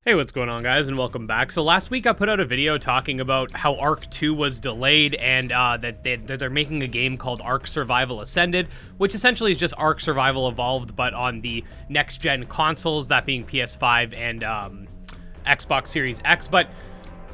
Hey, what's going on, guys, and welcome back. So last week I put out a video talking about how ARK 2 was delayed and that they're making a game called ARK Survival Ascended, which essentially is just ARK Survival Evolved, but on the next-gen consoles, that being PS5 and Xbox Series X. But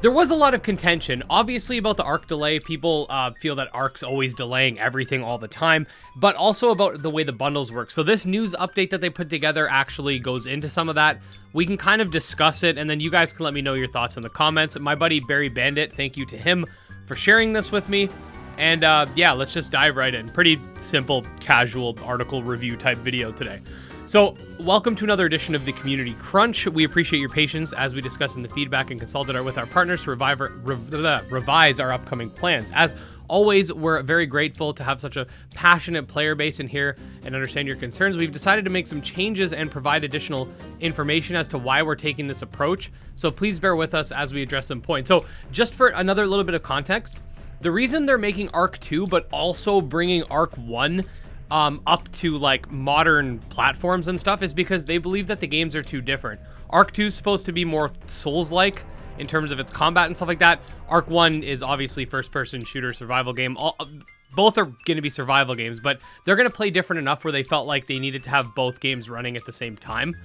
there was a lot of contention, obviously, about the ARK delay. People feel that ARK's always delaying everything all the time, but also about the way the bundles work. So this news update that they put together actually goes into some of that. We can kind of discuss it, and then you guys can let me know your thoughts in the comments. My buddy Barry Bandit, thank you to him for sharing this with me. And yeah, let's just dive right in. Pretty simple, casual article review type video today. So, welcome to another edition of the Community Crunch. We appreciate your patience as we discuss in the feedback and consulted with our partners to revise our upcoming plans. As always, we're very grateful to have such a passionate player base in here and understand your concerns. We've decided to make some changes and provide additional information as to why we're taking this approach. So please bear with us as we address some points. So just for another little bit of context, the reason they're making ARK 2 but also bringing ARK 1 up to like modern platforms and stuff is because they believe that the games are too different. ARK 2 is supposed to be more Souls-like in terms of its combat and stuff like that. ARK 1 is obviously first-person shooter survival game. Both are going to be survival games, but they're going to play different enough where they felt like they needed to have both games running at the same time.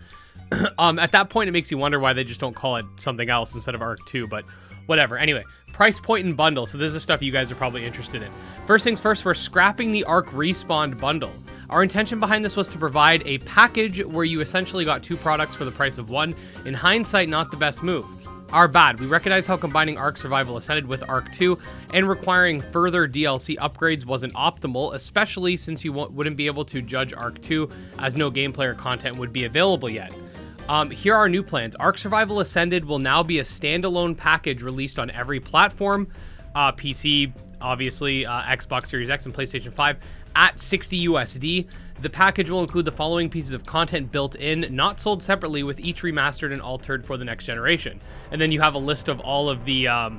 At that point, it makes you wonder why they just don't call it something else instead of ARK 2, but whatever. Anyway, price point and bundle. So this is stuff you guys are probably interested in. First things first, we're scrapping the ARK Respawn bundle. Our intention behind this was to provide a package where you essentially got two products for the price of one. In hindsight, not the best move. Our bad. We recognize how combining ARK Survival Ascended with ARK 2 and requiring further DLC upgrades wasn't optimal, especially since you wouldn't be able to judge ARK 2 as no gameplay or content would be available yet. Here are our new plans. ARK Survival Ascended will now be a standalone package released on every platform, PC, obviously, Xbox Series X and PlayStation 5, at 60 USD. The package will include the following pieces of content built in, not sold separately, with each remastered and altered for the next generation. And then you have a list of all of the ARK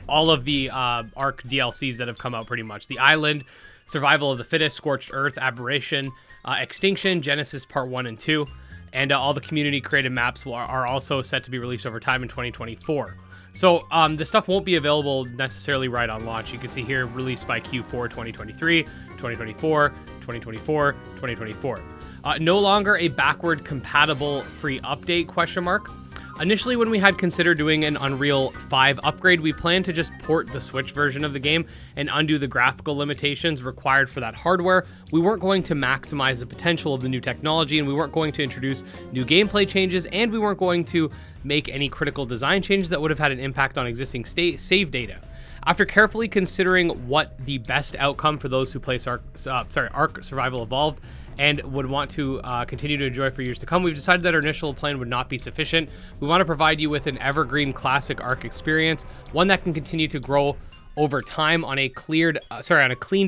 DLCs that have come out pretty much. The Island, Survival of the Fittest, Scorched Earth, Aberration, Extinction, Genesis Part 1 and 2. And all the community created maps are also set to be released over time in 2024. So the stuff won't be available necessarily right on launch. You can see here, released by Q4 2023, 2024, 2024, 2024. No longer a backward compatible free update, question mark. Initially, when we had considered doing an Unreal 5 upgrade, we planned to just port the Switch version of the game and undo the graphical limitations required for that hardware. We weren't going to maximize the potential of the new technology, and we weren't going to introduce new gameplay changes, and we weren't going to make any critical design changes that would have had an impact on existing save data. After carefully considering what the best outcome for those who play ARK Survival Evolved and would want to continue to enjoy for years to come, we've decided that our initial plan would not be sufficient. We want to provide you with an evergreen classic ARK experience, one that can continue to grow over time on a cleaned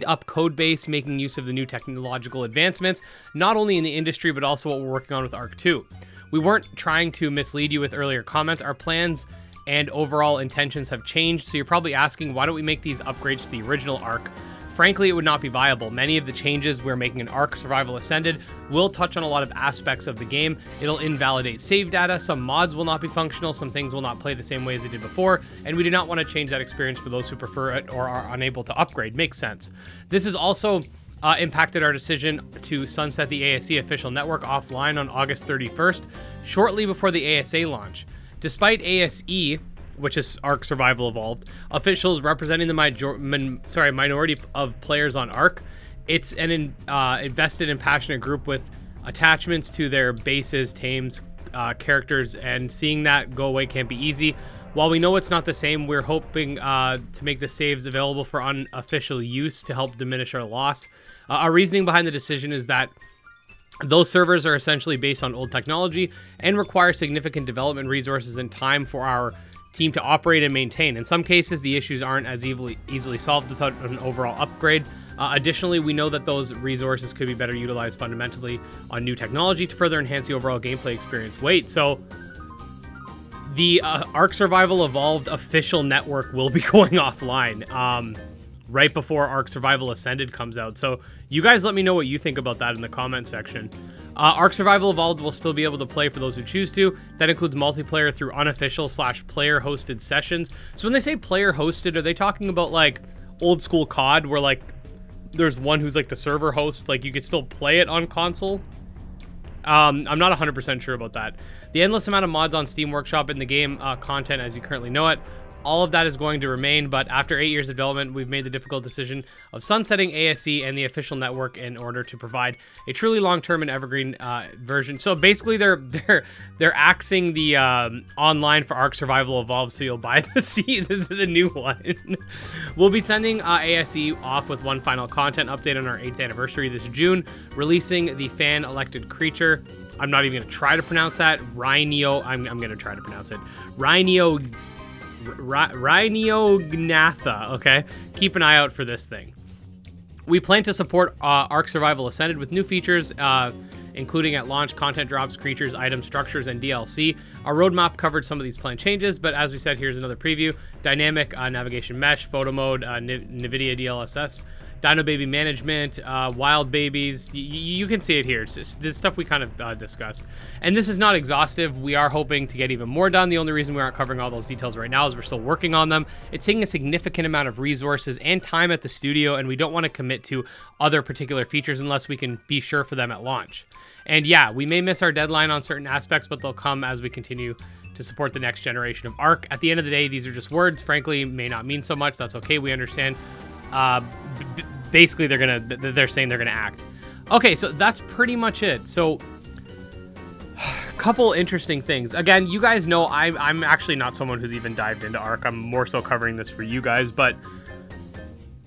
up code base, making use of the new technological advancements, not only in the industry, but also what we're working on with ARK 2. We weren't trying to mislead you with earlier comments. Our plans and overall intentions have changed, so you're probably asking, why don't we make these upgrades to the original ARK? Frankly, it would not be viable. Many of the changes we're making in ARK Survival Ascended will touch on a lot of aspects of the game. It'll invalidate save data, some mods will not be functional, some things will not play the same way as they did before, and we do not want to change that experience for those who prefer it or are unable to upgrade. Makes sense. This has also impacted our decision to sunset the ASE official network offline on August 31st, shortly before the ASA launch. Despite ASE, which is ARK Survival Evolved, officials representing the minority of players on ARK, it's an invested and passionate group with attachments to their bases, tames, characters, and seeing that go away can't be easy. While we know it's not the same, we're hoping to make the saves available for unofficial use to help diminish our loss. Our reasoning behind the decision is that those servers are essentially based on old technology and require significant development resources and time for our team to operate and maintain. In some cases, the issues aren't as easily solved without an overall upgrade. Additionally, we know that those resources could be better utilized fundamentally on new technology to further enhance the overall gameplay experience. Wait, so the ARK Survival Evolved official network will be going offline. right before Ark Survival Ascended comes out. So you guys let me know what you think about that in the comment section. Ark Survival Evolved will still be able to play for those who choose to. That includes multiplayer through unofficial / player hosted sessions. So when they say player hosted, are they talking about like old school COD where like there's one who's like the server host, like you could still play it on console? I'm not 100% sure about that. The endless amount of mods on Steam Workshop in the game content as you currently know it, all of that is going to remain, but after 8 years of development, we've made the difficult decision of sunsetting ASE and the official network in order to provide a truly long-term and evergreen version. So basically, they're axing the online for Ark Survival Evolved, so you'll buy the new one. We'll be sending ASE off with one final content update on our 8th anniversary this June, releasing the fan-elected creature. I'm not even going to try to pronounce that. Rhinio. I'm going to try to pronounce it. Rhinognatha, okay? Keep an eye out for this thing. We plan to support Ark Survival Ascended with new features, including at launch, content drops, creatures, items, structures, and DLC. Our roadmap covered some of these planned changes, but as we said, here's another preview. Dynamic navigation mesh, photo mode, NVIDIA DLSS, Dino Baby management, wild babies. You can see it here. It's this stuff we kind of discussed. And this is not exhaustive. We are hoping to get even more done. The only reason we aren't covering all those details right now is we're still working on them. It's taking a significant amount of resources and time at the studio, and we don't want to commit to other particular features unless we can be sure for them at launch. And yeah, we may miss our deadline on certain aspects, but they'll come as we continue to support the next generation of Ark. At the end of the day, these are just words. Frankly, may not mean so much. That's okay. We understand. Basically, they're saying they're gonna act. Okay, so that's pretty much it. So, couple interesting things. Again, you guys know I'm actually not someone who's even dived into Ark. I'm more so covering this for you guys, but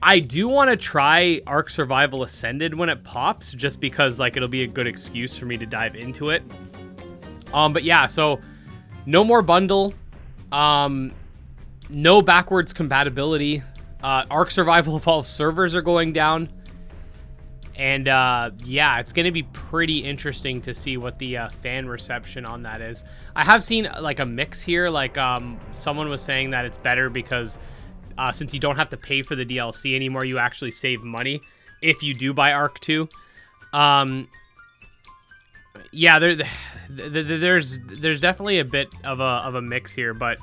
I do want to try Ark Survival Ascended when it pops, just because like it'll be a good excuse for me to dive into it. But yeah, so no more bundle, no backwards compatibility. Ark Survival Evolved servers are going down. And yeah, it's going to be pretty interesting to see what the fan reception on that is. I have seen like a mix here. Like someone was saying that it's better because since you don't have to pay for the DLC anymore, you actually save money if you do buy Ark 2. Yeah, there's definitely a bit of a mix here, but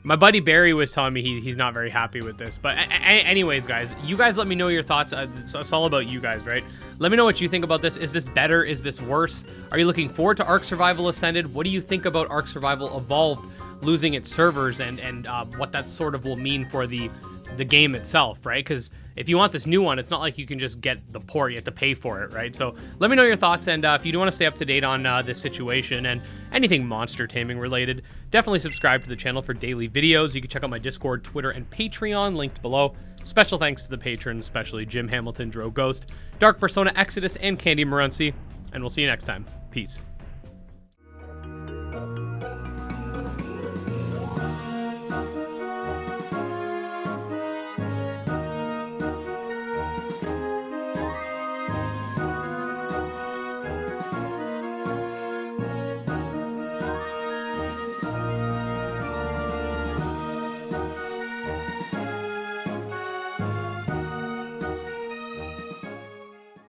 my buddy Barry was telling me he's not very happy with this. But anyways, guys, you guys let me know your thoughts. It's all about you guys, right? Let me know what you think about this. Is this better? Is this worse? Are you looking forward to Ark Survival Ascended? What do you think about Ark Survival Evolved losing its servers and what that sort of will mean for the game itself, right? Because if you want this new one, it's not like you can just get the port. You have to pay for it, right? So let me know your thoughts, and if you do want to stay up to date on this situation and anything monster taming related, definitely subscribe to the channel for daily videos. You can check out my Discord, Twitter, and Patreon linked below. Special thanks to the patrons, especially Jim Hamilton, Dro Ghost, Dark Persona, Exodus, and Candy Morency, and we'll see you next time. Peace.